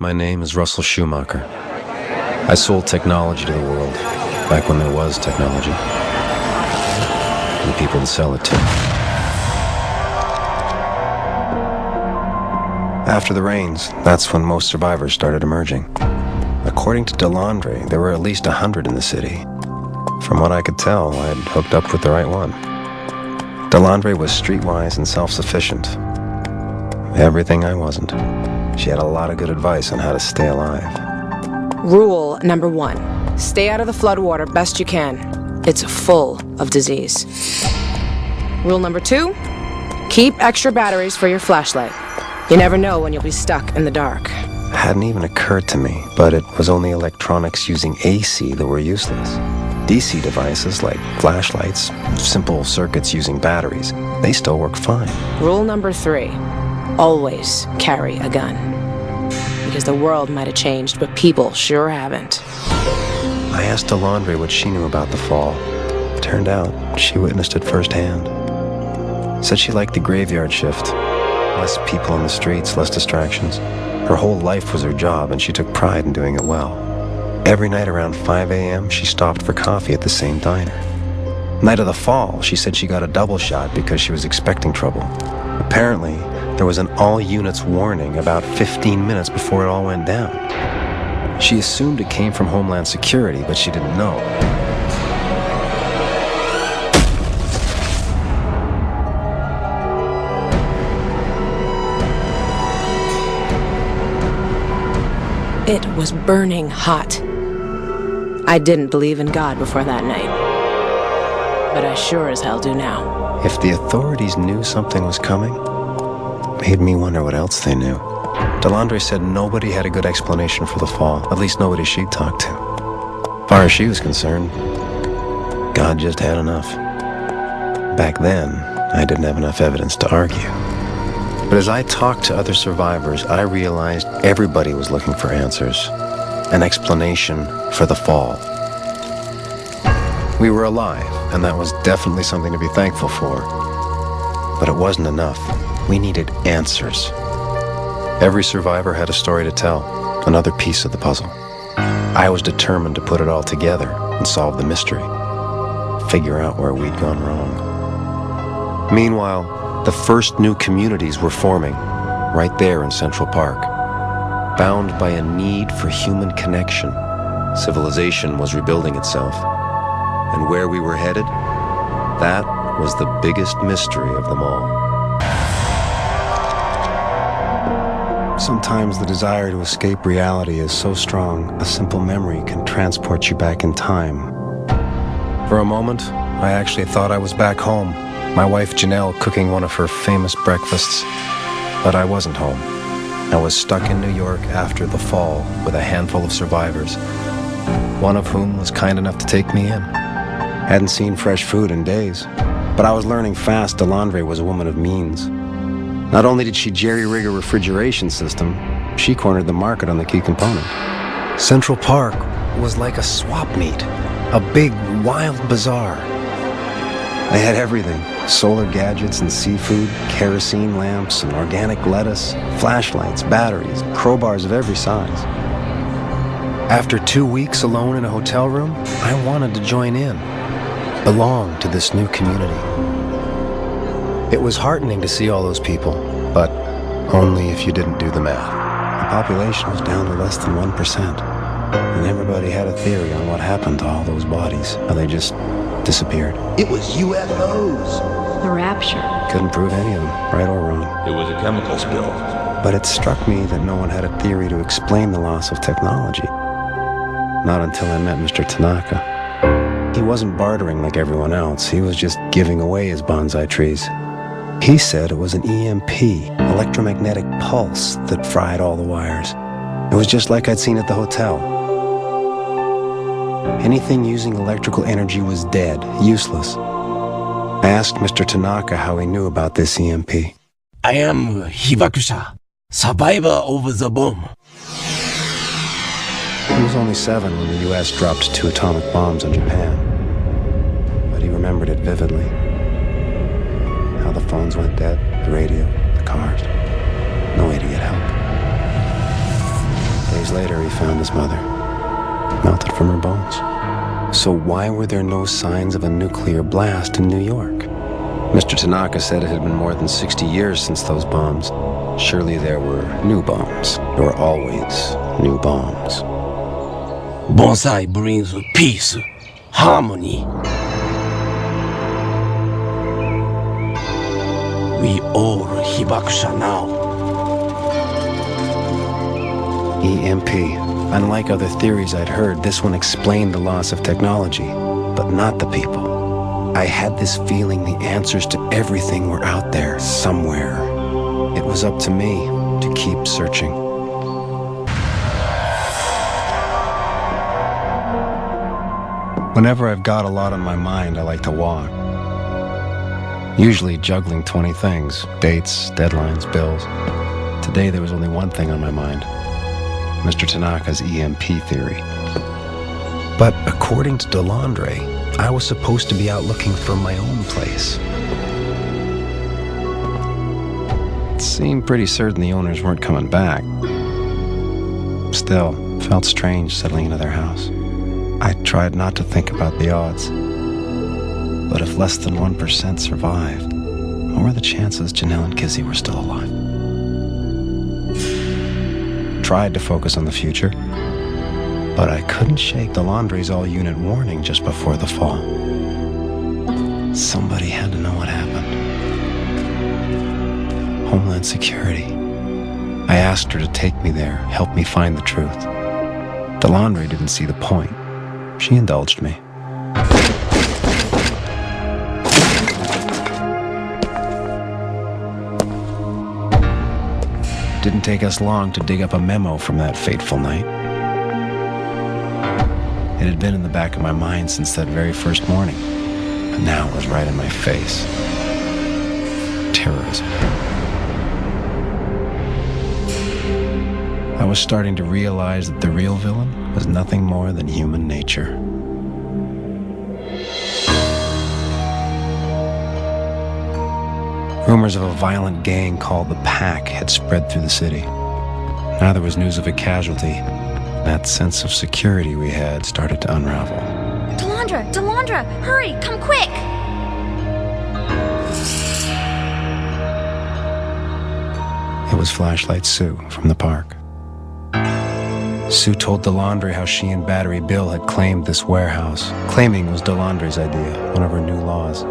My name is Russell Schumacher. I sold technology to the world, back when there was technology. And people to sell it to. After the rains, that's when most survivors started emerging. According to Delandre, there were at least 100 in the city. From what I could tell, I'd hooked up with the right one. Delandre was streetwise and self-sufficient. Everything I wasn't. She had a lot of good advice on how to stay alive. Rule number 1. Stay out of the floodwater best you can. It's full of disease. Rule number 2. Keep extra batteries for your flashlight. You never know when you'll be stuck in the dark. It hadn't even occurred to me, but it was only electronics using AC that were useless. DC devices like flashlights, simple circuits using batteries, they still work fine. Rule number 3. Always carry a gun. Because the world might have changed, but people sure haven't. I asked Delandre what she knew about the fall. Turned out, she witnessed it firsthand. Said she liked the graveyard shift. Less people in the streets, less distractions. Her whole life was her job, and she took pride in doing it well. Every night around 5 a.m., she stopped for coffee at the same diner. Night of the fall, she said she got a double shot because she was expecting trouble. Apparently, there was an all-units warning about 15 minutes before it all went down. She assumed it came from Homeland Security, but she didn't know. It was burning hot. I didn't believe in God before that night. But I sure as hell do now. If the authorities knew something was coming, made me wonder what else they knew. Delandre said nobody had a good explanation for the fall, at least nobody she'd talked to. As far as she was concerned, God just had enough. Back then, I didn't have enough evidence to argue. But as I talked to other survivors, I realized everybody was looking for answers, an explanation for the fall. We were alive, and that was definitely something to be thankful for. But it wasn't enough. We needed answers. Every survivor had a story to tell, another piece of the puzzle. I was determined to put it all together and solve the mystery, figure out where we'd gone wrong. Meanwhile, the first new communities were forming, right there in Central Park. Bound by a need for human connection, civilization was rebuilding itself. And where we were headed, that was the biggest mystery of them all. Sometimes the desire to escape reality is so strong, a simple memory can transport you back in time. For a moment, I actually thought I was back home, my wife Janelle cooking one of her famous breakfasts. But I wasn't home. I was stuck in New York after the fall with a handful of survivors, one of whom was kind enough to take me in. Hadn't seen fresh food in days, but I was learning fast Delandre was a woman of means. Not only did she jerry-rig a refrigeration system, she cornered the market on the key component. Central Park was like a swap meet, a big, wild bazaar. They had everything, solar gadgets and seafood, kerosene lamps and organic lettuce, flashlights, batteries, crowbars of every size. After 2 weeks alone in a hotel room, I wanted to join in, belong to this new community. It was heartening to see all those people, but only if you didn't do the math. The population was down to less than 1%, and everybody had a theory on what happened to all those bodies, how they just disappeared. It was UFOs. The rapture. Couldn't prove any of them, right or wrong. It was a chemical spill. But it struck me that no one had a theory to explain the loss of technology. Not until I met Mr. Tanaka. He wasn't bartering like everyone else, he was just giving away his bonsai trees. He said it was an EMP, electromagnetic pulse, that fried all the wires. It was just like I'd seen at the hotel. Anything using electrical energy was dead, useless. I asked Mr. Tanaka how he knew about this EMP. I am Hibakusha, survivor of the bomb. He was only 7 when the U.S. dropped 2 atomic bombs on Japan. But he remembered it vividly. How the phones went dead, the radio, the cars. No way to get help. days later, he found his mother, melted from her bones. So why were there no signs of a nuclear blast in New York? Mr. Tanaka said it had been more than 60 years since those bombs. Surely there were new bombs. There were always new bombs. Bonsai brings peace, harmony. We all Hibakusha now. EMP. Unlike other theories I'd heard, this one explained the loss of technology, but not the people. I had this feeling the answers to everything were out there, somewhere. It was up to me to keep searching. Whenever I've got a lot on my mind, I like to walk. Usually juggling 20 things, dates, deadlines, bills. Today there was only one thing on my mind. Mr. Tanaka's EMP theory. But according to Delandre, I was supposed to be out looking for my own place. It seemed pretty certain the owners weren't coming back. Still, felt strange settling into their house. I tried not to think about the odds. But if less than 1% survived, what were the chances Janelle and Kizzy were still alive? Tried to focus on the future, but I couldn't shake Delandre's all-unit warning just before the fall. Somebody had to know what happened. Homeland Security. I asked her to take me there, help me find the truth. Delandre didn't see the point. She indulged me. Didn't take us long to dig up a memo from that fateful night. It had been in the back of my mind since that very first morning, but now it was right in my face. Terrorism. I was starting to realize that the real villain was nothing more than human nature. Rumors of a violent gang called the Pack had spread through the city. Now there was news of a casualty. That sense of security we had started to unravel. Delandra, hurry, come quick! It was Flashlight Sue from the park. Sue told Delandre how she and Battery Bill had claimed this warehouse. Claiming was Delandre's idea, one of her new laws.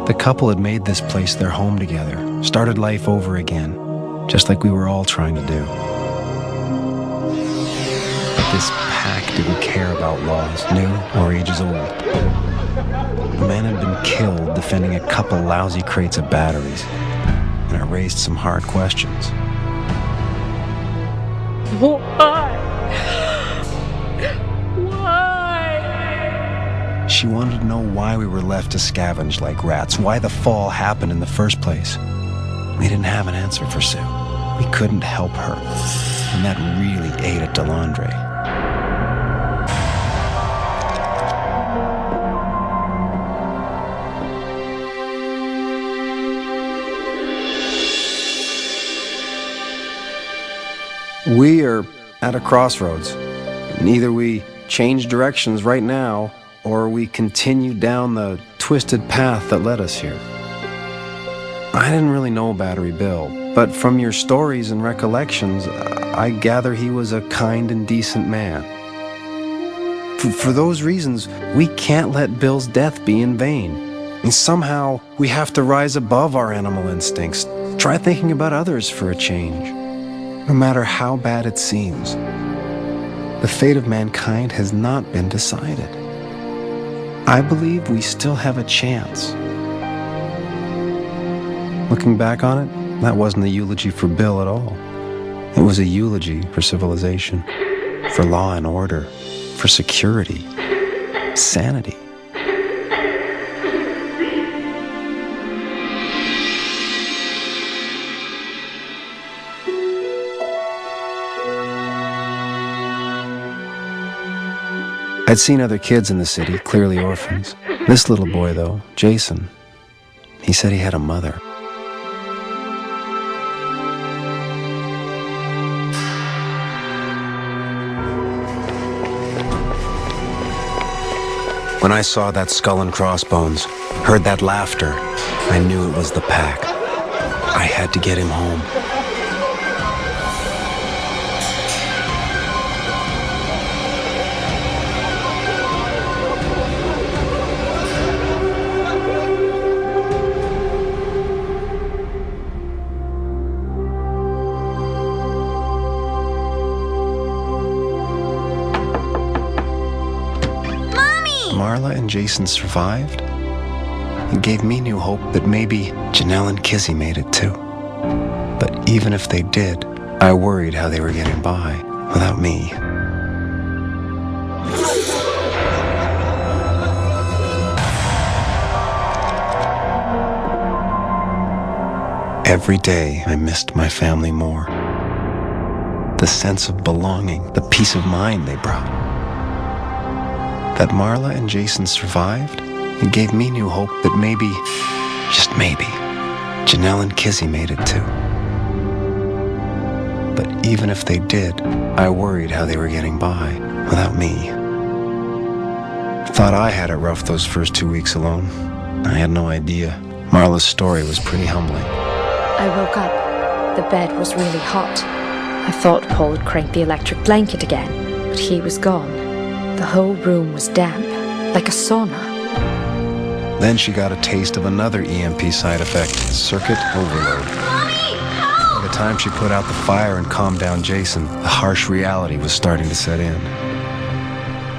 The couple had made this place their home together, started life over again, just like we were all trying to do. But this pack didn't care about laws, new or ages old. A man had been killed defending a couple lousy crates of batteries, and it raised some hard questions. Why? She wanted to know why we were left to scavenge like rats, why the fall happened in the first place. We didn't have an answer for Sue. We couldn't help her, and that really ate at Delandre. We are at a crossroads. And either we change directions right now, or we continue down the twisted path that led us here. I didn't really know Battery Bill, but from your stories and recollections, I gather he was a kind and decent man. For those reasons, we can't let Bill's death be in vain. And somehow, we have to rise above our animal instincts. Try thinking about others for a change. No matter how bad it seems, the fate of mankind has not been decided. I believe we still have a chance. Looking back on it, that wasn't a eulogy for Bill at all. It was a eulogy for civilization, for law and order, for security, sanity. I'd seen other kids in the city, clearly orphans. This little boy, though, Jason, he said he had a mother. When I saw that skull and crossbones, heard that laughter, I knew it was the pack. I had to get him home. Marla and Jason survived. It gave me new hope that maybe Janelle and Kizzy made it too. But even if they did, I worried how they were getting by without me. Every day I missed my family more. The sense of belonging, the peace of mind they brought. That Marla and Jason survived, it gave me new hope that maybe, just maybe, Janelle and Kizzy made it too. But even if they did, I worried how they were getting by without me. Thought I had it rough those first 2 weeks alone. I had no idea. Marla's story was pretty humbling. I woke up. The bed was really hot. I thought Paul had cranked the electric blanket again, but he was gone. The whole room was damp, like a sauna. Then she got a taste of another EMP side effect, circuit overload. Mommy, help! By the time she put out the fire and calmed down Jason, the harsh reality was starting to set in.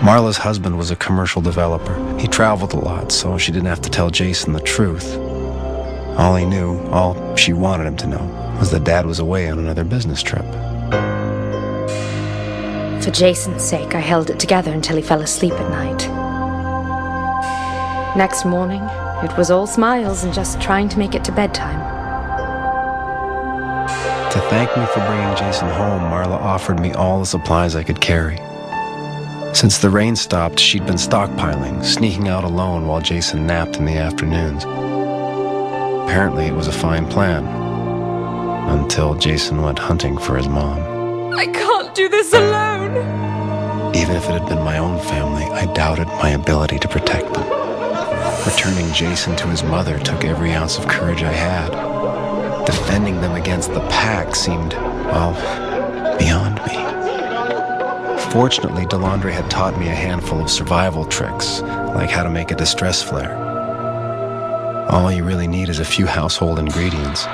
Marla's husband was a commercial developer. He traveled a lot, so she didn't have to tell Jason the truth. All he knew, all she wanted him to know, was that Dad was away on another business trip. For Jason's sake, I held it together until he fell asleep at night. Next morning, it was all smiles and just trying to make it to bedtime. To thank me for bringing Jason home, Marla offered me all the supplies I could carry. Since the rain stopped, she'd been stockpiling, sneaking out alone while Jason napped in the afternoons. Apparently, it was a fine plan. Until Jason went hunting for his mom. I can't do this alone. Even if it had been my own family, I doubted my ability to protect them. Returning Jason to his mother took every ounce of courage I had. Defending them against the pack seemed, well, beyond me. Fortunately, Delandre had taught me a handful of survival tricks, like how to make a distress flare. All you really need is a few household ingredients.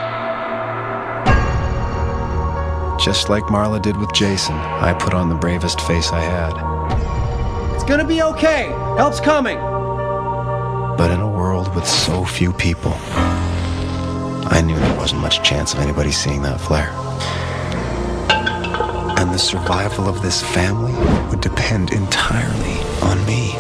Just like Marla did with Jason, I put on the bravest face I had. It's gonna be okay. Help's coming. But in a world with so few people, I knew there wasn't much chance of anybody seeing that flare. And the survival of this family would depend entirely on me.